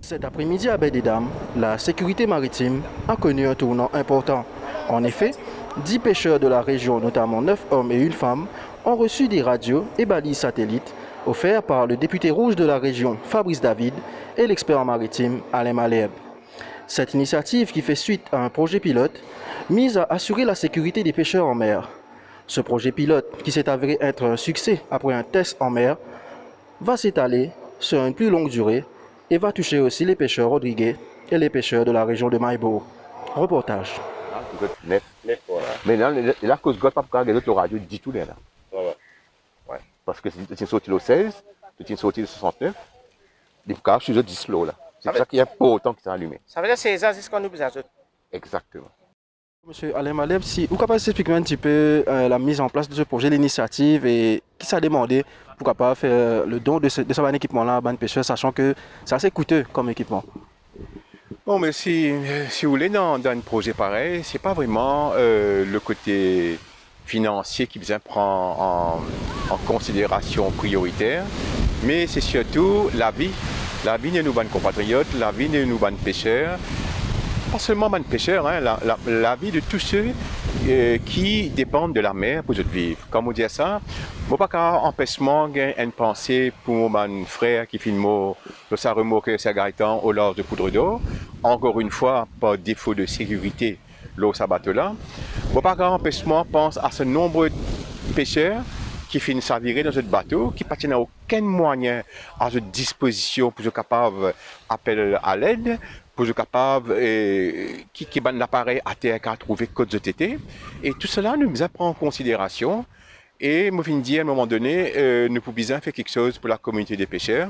Cet après-midi à Baie des Dames, la sécurité maritime a connu un tournant important. En effet, 10 pêcheurs de la région, notamment 9 hommes et une femme, ont reçu des radios et balises satellites offerts par le député rouge de la région, Fabrice David, et l'expert en maritime, Alain Malherbe. Cette initiative, qui fait suite à un projet pilote, mise à assurer la sécurité des pêcheurs en mer. Ce projet pilote, qui s'est avéré être un succès après un test en mer, va s'étaler sur une plus longue durée et va toucher aussi les pêcheurs Rodriguez et les pêcheurs de la région de Maïbo. Reportage. Net. Voilà. Mais là, cause God, pas regarder le radio du tout là. Ouais. Parce que tu es sorti le 16, tu es sorti le 69, les cas, je suis 10 là. C'est ça qui est important qui s'est allumé. Ça veut dire que c'est ça, c'est ce qu'on nous besoin. Exactement. Monsieur Alain Malherbe, si vous pouvez expliquer un petit peu la mise en place de ce projet, l'initiative et qui s'est demandé pourquoi pas faire le don de ce bon équipement-là à ban pêcheur, sachant que c'est assez coûteux comme équipement. Bon, mais si vous voulez, dans un projet pareil, c'est pas vraiment le côté financier qui besoin prend en considération prioritaire, mais c'est surtout la vie de nos bonnes compatriotes, la vie de nos bonnes pêcheurs. Pas seulement les pêcheurs, hein, la vie de tous ceux qui dépendent de la mer pour vivre. Comme on dit ça, je ne pas qu'un empêchement une pensée pour mon frère qui filme de sa remorque sa gaëtan au large de Poudre d'Or. Encore une fois, par défaut de sécurité, l'eau sa bateau là. Je ne pas qu'un empêchement pense à ce nombreux pêcheurs qui finissent à virer dans ce bateau, qui ne n'a aucun moyen à sa disposition pour être capable d'appeler à l'aide, pour être capable qui a un appareil à terre qui a trouvé code de TT. Et tout cela nous prend en considération. Et je me dis à un moment donné, nous pouvons bien faire quelque chose pour la communauté des pêcheurs.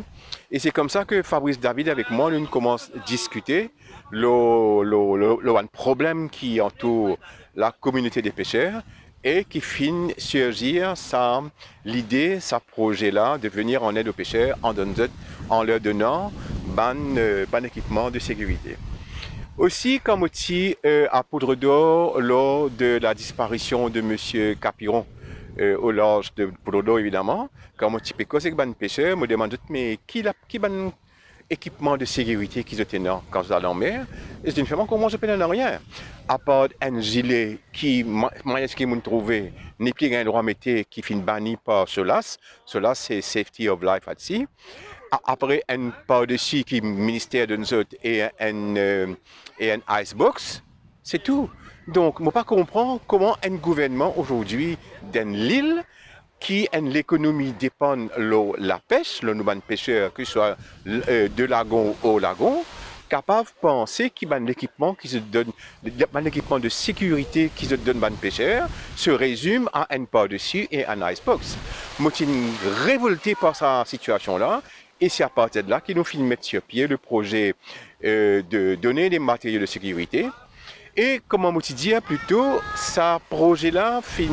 Et c'est comme ça que Fabrice David, avec moi, nous commençons à discuter le problème qui entoure la communauté des pêcheurs et qui finit surgir l'idée, ce projet-là, de venir en aide aux pêcheurs en leur donnant un équipement de sécurité. Aussi, comme outil à Poudre d'Or, lors de la disparition de M. Capiron, au large de Poudre d'Or, évidemment, comme outil pécos et ban pêcheur, me demande mais qui ban équipement de sécurité qu'ils ont quand je suis en mer. Et je dis comment je peux en rien. À part un gilet qui m'a trouvé, ni plus un droit métier qui finit banni par SOLAS. SOLAS, c'est Safety of Life at Sea. Après, un par-dessus qui est ministère de nous autres et un icebox, c'est tout. Donc, je ne peux pas comprendre comment un gouvernement aujourd'hui d'une île qui l'économie dépend de la pêche, le nouveau pêcheur, que ce soit de lagon ou au lagon, capable de penser qu'il y a un équipement qui se donne, un équipement de sécurité qui se donne aux pêcheurs, se résume à un par-dessus et un icebox. Moi, je suis révolté par cette situation-là. Et c'est à partir de là qu'ils nous filment mettre sur pied le projet de donner des matériaux de sécurité. Et comme on dit plutôt, ce projet-là fait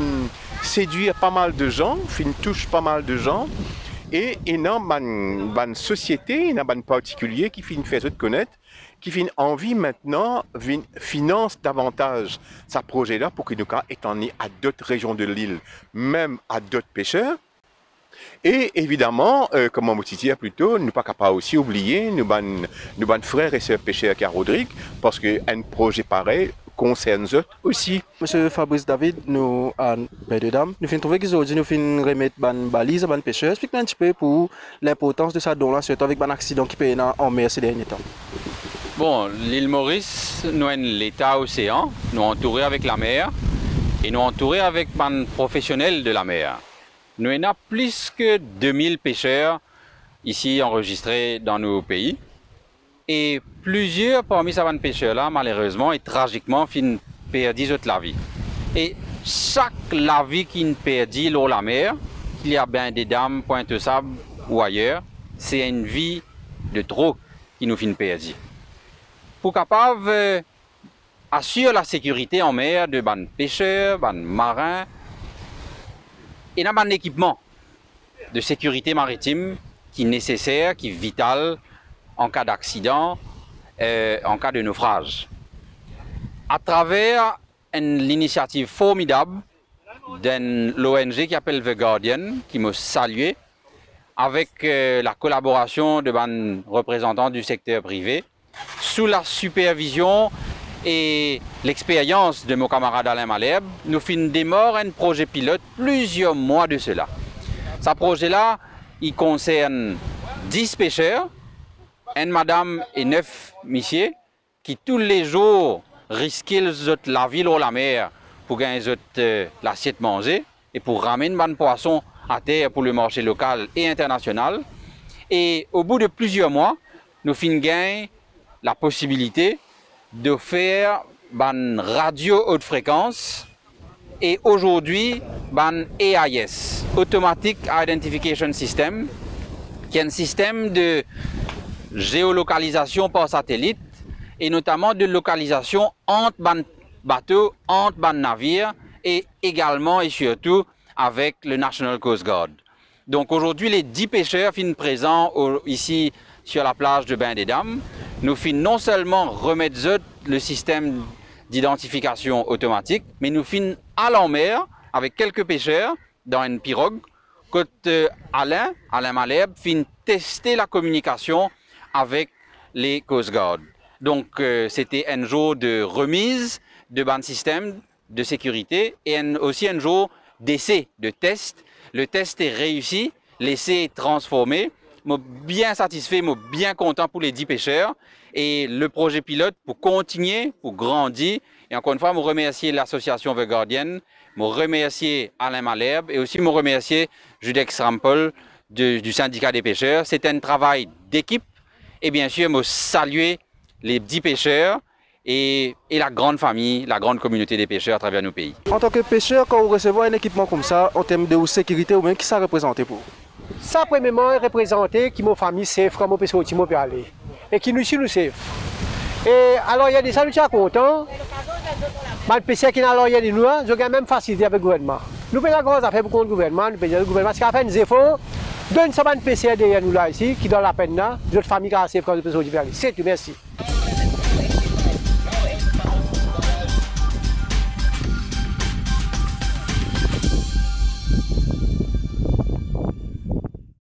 séduire pas mal de gens, touche pas mal de gens. Et il y a une société, il y a un particulier qui fait se connaître, qui fait envie maintenant, finance davantage ce projet-là pour qu'il nous étende à d'autres régions de l'île, même à d'autres pêcheurs. Et évidemment, comme on dit plutôt, nous ne pas capable aussi oublier nos frères et sœurs pêcheurs qui à Rodrigue, parce qu'un projet pareil concerne eux aussi. Monsieur Fabrice David, nous, à Baie des Dames, nous finissons trouver qu'aujourd'hui nous finissons remettre une balise à ban pêcheurs. Explique-nous un petit peu pour l'importance de ça don-là, surtout avec un accident qui peut y avoir en mer ces derniers temps. Bon, l'île Maurice, nous avons l'état océan, nous entourés avec la mer, et nous entourés avec un professionnel de la mer. Nous avons plus que 2000 pêcheurs ici enregistrés dans nos pays. Et plusieurs parmi ces pêcheurs-là, malheureusement et tragiquement, finissent perdre la vie. Et chaque la vie qui perdit l'eau la mer, qu'il y a bien des dames, Pointe-Sable ou ailleurs, c'est une vie de trop qui nous finit perdre. Pour capable assurer la sécurité en mer de ban pêcheurs, ban marins, il y a un équipement de sécurité maritime qui est nécessaire, qui est vital en cas d'accident, en cas de naufrage. À travers l'initiative formidable de l'ONG qui s'appelle The Guardian, qui m'a salué, avec la collaboration de représentants du secteur privé, sous la supervision et l'expérience de mon camarade Alain Malherbe, nous finissons démarrer un projet pilote plusieurs mois de cela. Ce projet-là, il concerne 10 pêcheurs, une madame et 9 messieurs, qui tous les jours risquaient la ville ou la mer pour gagner l'assiette manger et pour ramener des poissons à terre pour le marché local et international. Et au bout de plusieurs mois, nous finissons gagner la possibilité de faire une radio haute fréquence et aujourd'hui un AIS, Automatic Identification System, qui est un système de géolocalisation par satellite et notamment de localisation entre bateaux, entre navires et également et surtout avec le National Coast Guard. Donc aujourd'hui, les 10 pêcheurs finissent présents ici sur la plage de Bain des Dames. Nous finissons non seulement remettre le système d'identification automatique, mais nous finissons à la mer avec quelques pêcheurs dans une pirogue. Côté Alain Malherbe, finit tester la communication avec les Coast Guard. Donc c'était un jour de remise de ban système de sécurité et aussi un jour d'essai, de test. Le test est réussi, l'essai est transformé. Je suis bien satisfait, je suis bien content pour les 10 pêcheurs. Et le projet pilote pour continuer, pour grandir. Et encore une fois, je remercie l'association The Guardian, je remercie Alain Malherbe et aussi je remercie Judex Rampol du syndicat des pêcheurs. C'est un travail d'équipe. Et bien sûr, je salue les 10 pêcheurs et la grande famille, la grande communauté des pêcheurs à travers nos pays. En tant que pêcheur, quand vous recevez un équipement comme ça, en termes de sécurité, ou même qui ça représente pour vous? Ça, premièrement, représente qui mon famille safe, quand mon pêcheur au peut aller. Et qui nous suit, nous safe. Et alors, il y a des gens qui sont contents. Les pêcheurs qui sont à l'arrière de nous, ils ont même facilité avec le gouvernement. Nous payons la grosse affaire pour le gouvernement, nous payons le gouvernement. Parce qu'il a fait des efforts, donne ça à pêcheurs derrière nous là, ici, qui donnent la peine là, d'autres familles qui sont safe quand nous pêchons au. C'est tout, merci.